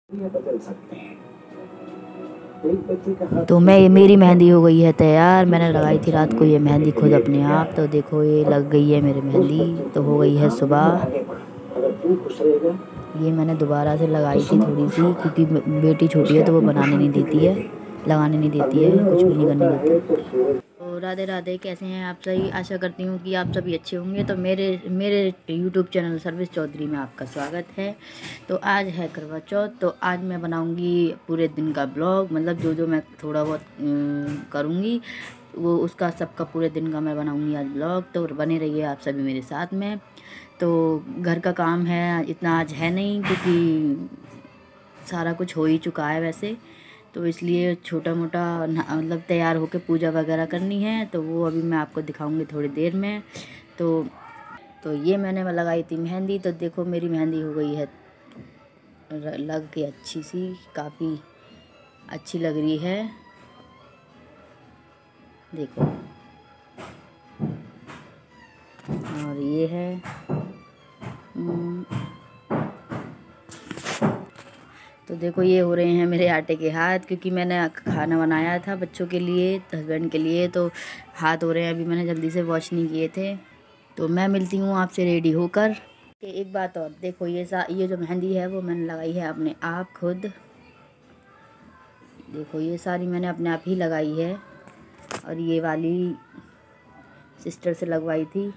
तो मैं मेरी मेहंदी हो गई है तैयार। मैंने लगाई थी रात को ये मेहंदी खुद अपने आप। तो देखो ये लग गई है मेरी मेहंदी। तो हो गई है सुबह। ये मैंने दोबारा से लगाई थी थोड़ी सी, क्योंकि बेटी छोटी है तो वो बनाने नहीं देती है, लगाने नहीं देती है, कुछ भी नहीं करने देती। तो राधे राधे, कैसे हैं आप सभी? आशा करती हूँ कि आप सभी अच्छे होंगे। तो मेरे मेरे यूट्यूब चैनल सर्विस चौधरी में आपका स्वागत है। तो आज है करवा चौथ। तो आज मैं बनाऊँगी पूरे दिन का ब्लॉग, मतलब जो जो मैं थोड़ा बहुत करूँगी वो उसका सबका पूरे दिन का मैं बनाऊँगी आज ब्लॉग। तो बने रहिए आप सभी मेरे साथ में। तो घर का काम है इतना आज है नहीं, क्योंकि सारा कुछ हो ही चुका है वैसे। तो इसलिए छोटा मोटा मतलब तैयार होकर पूजा वगैरह करनी है, तो वो अभी मैं आपको दिखाऊंगी थोड़ी देर में। तो ये मैंने लगाई थी मेहंदी। तो देखो मेरी मेहंदी हो गई है लग के अच्छी सी, काफ़ी अच्छी लग रही है। देखो, और ये है तो देखो ये हो रहे हैं मेरे आटे के हाथ, क्योंकि मैंने खाना बनाया था बच्चों के लिए, हस्बैंड के लिए। तो हाथ हो रहे हैं, अभी मैंने जल्दी से वॉश नहीं किए थे। तो मैं मिलती हूँ आपसे रेडी होकर। एक बात और देखो, ये जो मेहंदी है वो मैंने लगाई है अपने आप खुद। देखो ये सारी मैंने अपने आप ही लगाई है, और ये वाली सिस्टर से लगवाई थी।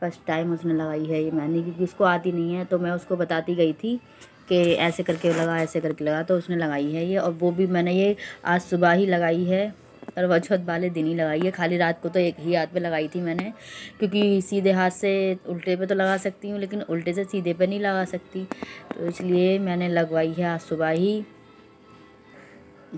फर्स्ट टाइम उसने लगाई है ये मेहंदी, क्योंकि उसको आती नहीं है। तो मैं उसको बताती गई थी कि ऐसे करके लगा, ऐसे करके लगा। तो उसने लगाई है ये, और वो भी मैंने ये आज सुबह ही लगाई है, करवा चौथ वाले दिन ही लगाई है। खाली रात को तो एक ही हाथ पे लगाई थी मैंने, क्योंकि सीधे हाथ से उल्टे पे तो लगा सकती हूँ, लेकिन उल्टे से सीधे पे नहीं लगा सकती। तो इसलिए मैंने लगवाई है आज सुबह ही।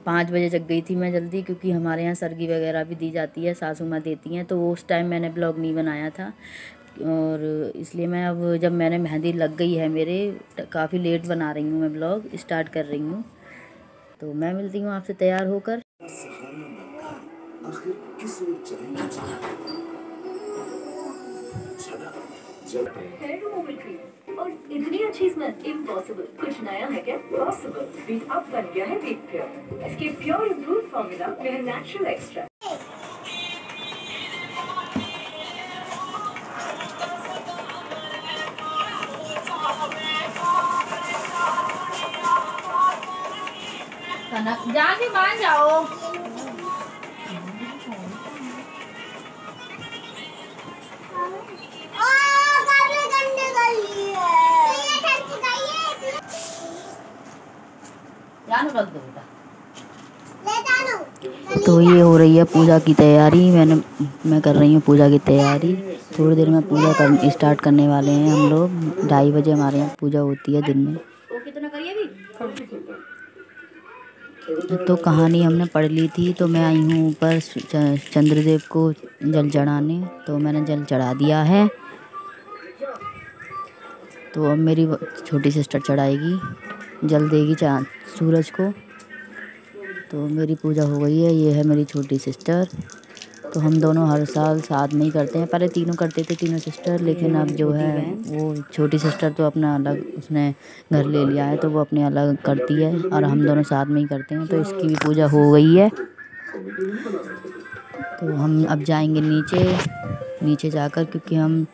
5 बजे जग गई थी मैं जल्दी, क्योंकि हमारे यहाँ सरगी वगैरह भी दी जाती है, सासू माँ देती हैं। तो वो उस टाइम मैंने ब्लॉग नहीं बनाया था, और इसलिए मैं अब जब मैंने मेहंदी लग गई है मेरे, काफ़ी लेट बना रही हूँ मैं ब्लॉग स्टार्ट कर रही हूँ। तो मैं मिलती हूँ आपसे तैयार होकर। और इतनी अच्छी स्मेल, इम्पॉसिबल। कुछ नया है क्या? पॉसिबल। बीट अप बन गया है वीट प्योर। इसके प्योर इम्प्रूव फॉर्मूला में है नेचुरल एक्स्ट्रा। जाके मान जाओ। तो ये हो रही है पूजा की तैयारी। मैं कर रही हूँ पूजा की तैयारी। थोड़ी देर में पूजा स्टार्ट करने वाले हैं हम लोग। 2:30 बजे हमारे यहाँ पूजा होती है दिन में। तो कहानी हमने पढ़ ली थी। तो मैं आई हूँ ऊपर चंद्रदेव को जल चढ़ाने। तो मैंने जल चढ़ा दिया है। तो अब मेरी छोटी सिस्टर चढ़ाएगी, जल देगी चाँद सूरज को। तो मेरी पूजा हो गई है। ये है मेरी छोटी सिस्टर। तो हम दोनों हर साल साथ में ही करते हैं। पहले तीनों करते थे, तीनों सिस्टर, लेकिन अब जो है वो छोटी सिस्टर तो अपना अलग उसने घर ले लिया है, तो वो अपने अलग करती है, और हम दोनों साथ में ही करते हैं। तो इसकी भी पूजा हो गई है। तो हम अब जाएंगे नीचे जाकर, क्योंकि हम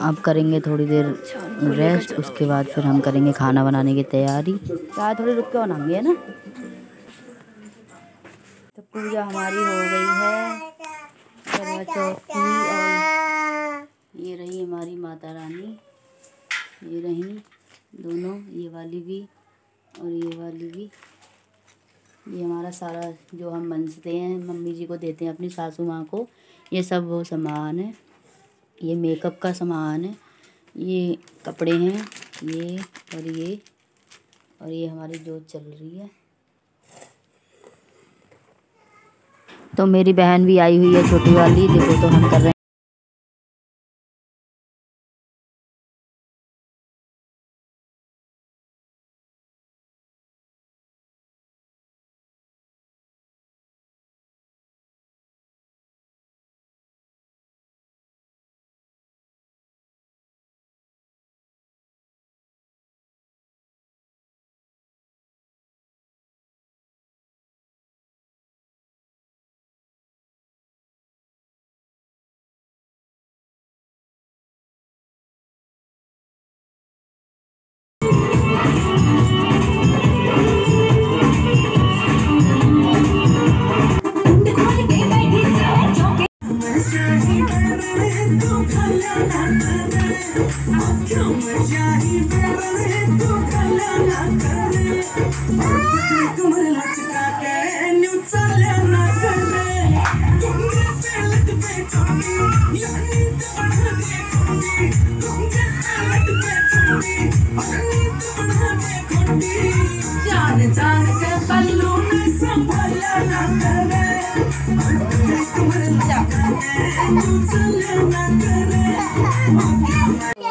अब करेंगे थोड़ी देर रेस्ट। उसके बाद फिर हम करेंगे खाना बनाने की तैयारी। चाय थोड़ी रुक के बनाएंगे, है ना। तो पूजा हमारी हो गई है करवा चौथ की। और ये रही हमारी माता रानी, ये रही दोनों, ये वाली भी और ये वाली भी। ये हमारा सारा जो हम मनते हैं, मम्मी जी को देते हैं, अपनी सासू माँ को, ये सब वो सामान है। ये मेकअप का सामान है, ये कपड़े हैं, ये और ये हमारी जोत चल रही है। तो मेरी बहन भी आई हुई है, छोटी वाली। देखो, तो हम कर रहे हैं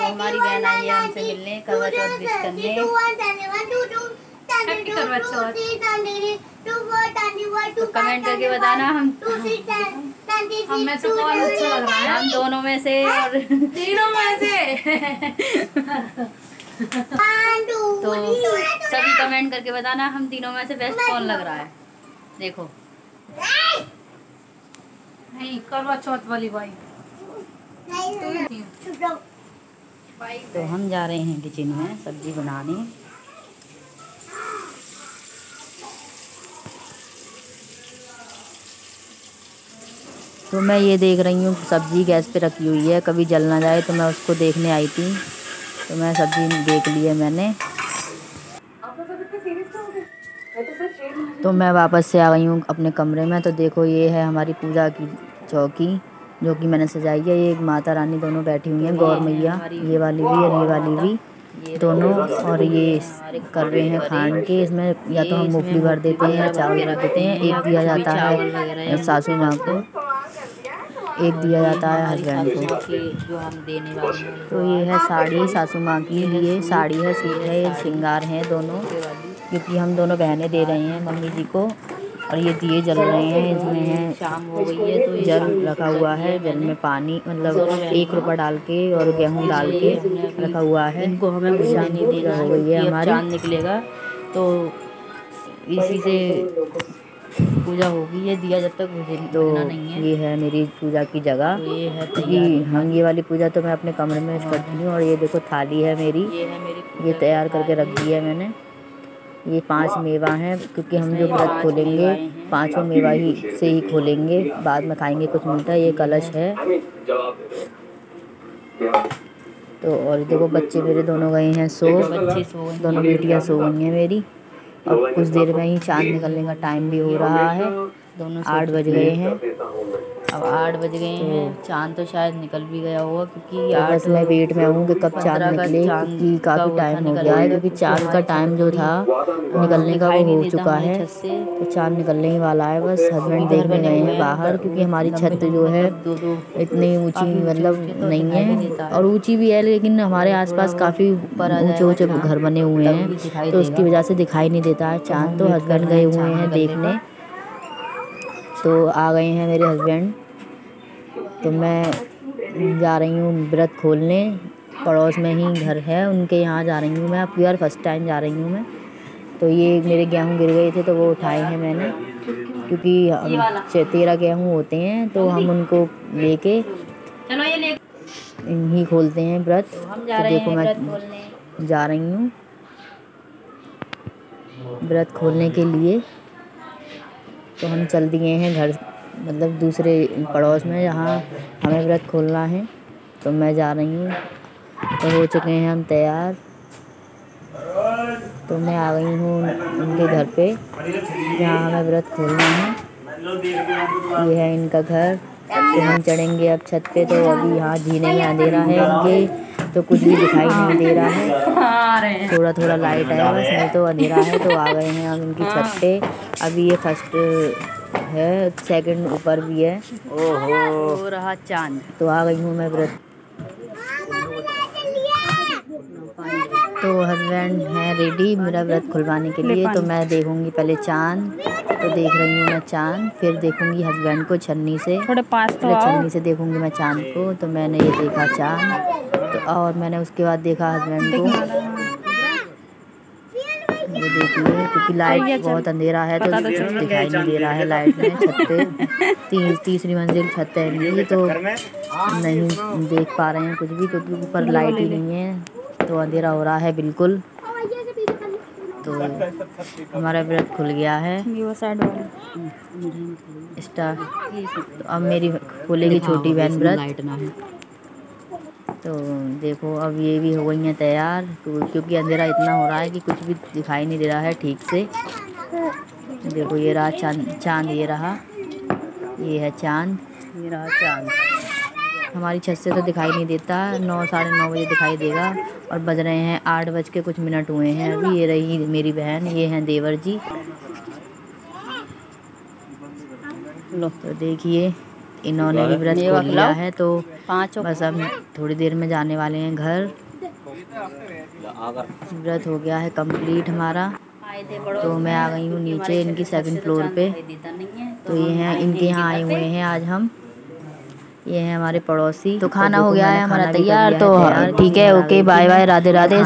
हमारी बहन आई है हमसे मिलने, करवा चौथ विश करने। तो कमेंट करके बताना हम में से कौन अच्छा लग रहा है, हम दोनों में से और तीनों में से। तो सभी कमेंट करके बताना हम तीनों में से बेस्ट कौन लग रहा है। देखो नहीं करवा चौथ वाली भाई। तो हम जा रहे हैं किचन में सब्जी बनाने। तो मैं ये देख रही हूँ सब्जी गैस पे रखी हुई है, कभी जल ना जाए, तो मैं उसको देखने आई थी। तो मैं सब्जी देख ली है मैंने। तो मैं वापस से आ गई हूँ अपने कमरे में। तो देखो ये है हमारी पूजा की चौकी जो कि मैंने सजाई है। ये माता रानी दोनों बैठी हुई हैं, गौर मैया, ये वाली भी और ये वाली भी दोनों। और ये कर रहे हैं खान के। इसमें या तो हम मूंगफली भर देते हैं या चावल भर देते हैं। एक दिया जाता है सासू माँ को, एक दिया जाता है हस्बैंड को। जो हम देने वाले हैं तो ये है साड़ी सासू माँ की लिए साड़ी है, सूट है, ये श्रृंगार हैं दोनों, क्योंकि हम दोनों बहनें दे रहे हैं मम्मी जी को। और ये दिए जल रहे हैं, इसमें है शाम हो गई है तो जल रखा हुआ है। जल में पानी मतलब 1 रुपया डाल के और गेहूँ डाल के रखा हुआ है। इनको हमें शाम नहीं देना हो गई है हमारी, चांद निकलेगा तो इसी से पूजा होगी। ये दिया जब तक मुझे तो नहीं है। ये है मेरी पूजा की जगह। तो ये है क्योंकि हम ये वाली पूजा तो मैं अपने कमरे में करती हूँ। और ये देखो थाली है मेरी, ये तैयार करके रख दी है मैंने। ये 5 मेवा हैं, क्योंकि हम जो व्रत खोलेंगे 5 मेवा ही से ही खोलेंगे, बाद में खाएंगे कुछ मीठा। ये कलश है। तो और देखो बच्चे मेरे दोनों गए हैं सो, दोनों बेटियां सो गई हैं मेरी। अब कुछ देर में ही चाँद निकलने का टाइम भी हो रहा है। दोनों 8 बज गए हैं। अब 8 बज गए हैं, चाँद तो शायद निकल भी गया होगा, क्योंकि तो बस मैं वेट में हूँ कि कब चाँद निकले, क्योंकि काफ़ी टाइम हो गया है। क्योंकि चाँद का टाइम जो था निकलने का वो हो चुका है, तो चाँद निकलने ही वाला है। बस हस्बैंड देखने गए हैं बाहर, क्योंकि हमारी छत जो है इतनी ऊँची मतलब नहीं है, और ऊँची भी है लेकिन हमारे आसपास काफ़ी ऊँचे ऊँचे घर बने हुए हैं, तो उसकी वजह से दिखाई नहीं देता है चाँद। तो हस्बैंड गए हुए हैं देखने। तो आ गए हैं मेरे हस्बैंड। तो मैं जा रही हूँ व्रत खोलने, पड़ोस में ही घर है उनके यहाँ जा रही हूँ मैं। अब यार फर्स्ट टाइम जा रही हूँ मैं। तो ये मेरे गेहूँ गिर गए थे तो वो उठाए हैं मैंने, क्योंकि 13 गेहूँ होते हैं तो हम उनको लेके ही खोलते हैं व्रत। तो देखो मैं जा रही हूँ व्रत खोलने के लिए। तो हम चल दिए हैं घर, मतलब दूसरे पड़ोस में जहाँ हमें व्रत खोलना है। तो मैं जा रही हूँ। तो हो चुके हैं हम तैयार। तो मैं आ गई हूँ उनके घर पे जहाँ हमें व्रत खोलना है। ये है इनका घर। तो हम चढ़ेंगे अब छत पे। तो अभी यहाँ जीने में अंधेरा है इनके, तो कुछ भी दिखाई नहीं दे रहा है, थोड़ा थोड़ा लाइट है बस, नहीं तो अंधेरा है। तो आ गए हैं हम इनकी छत पे। अभी ये फर्स्ट है, सेकंड ऊपर भी है। ओहो हो रहा चांद। तो आ गई हूँ मैं व्रत। तो हस्बैंड हैं रेडी मेरा व्रत खुलवाने के लिए। तो मैं देखूँगी पहले चांद। तो देख रही हूँ मैं चांद, फिर देखूँगी हस्बैंड को छन्नी से, थोड़े पास तो छन्नी से देखूँगी मैं चांद को। तो मैंने ये देखा चांद। तो और मैंने उसके बाद देखा हस्बैंड को। ये देखिए, क्योंकि लाइट बहुत अंधेरा है तो कुछ दिखाई नहीं दे रहा है लाइट में। छत पे तीसरी मंजिल छत है इनकी, तो नहीं देख पा रहे हैं कुछ भी, क्योंकि ऊपर लाइट ही नहीं है, तो अंधेरा हो रहा है बिल्कुल। तो हमारा व्रत खुल गया है स्टार। तो अब मेरी खोलेगी छोटी बहन व्रत। तो देखो अब ये भी हो गई हैं तैयार, तो क्योंकि अंधेरा इतना हो रहा है कि कुछ भी दिखाई नहीं दे रहा है ठीक से। देखो ये रहा चांद, ये रहा, ये है चांद, ये रहा चांद। हमारी छत से तो दिखाई नहीं देता, 9 साढ़े 9 बजे दिखाई देगा और बज रहे हैं 8 बज के कुछ मिनट हुए हैं अभी। ये रही मेरी बहन, ये हैं देवर जी। लो तो देखिए इन्होंने भी व्रत खोल लिया है, तो बस अब थोड़ी देर में जाने वाले हैं घर। व्रत हो गया है कंप्लीट हमारा। तो मैं आ गई हूँ नीचे इनकी 2nd फ्लोर पे। तो ये हैं इनके यहाँ आए हुए हैं आज हम, ये हैं हमारे पड़ोसी। तो खाना हो गया है हमारा तैयार। तो ठीक है, okay, bye bye, Radhe Radhe.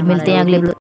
मिलते हैं अगले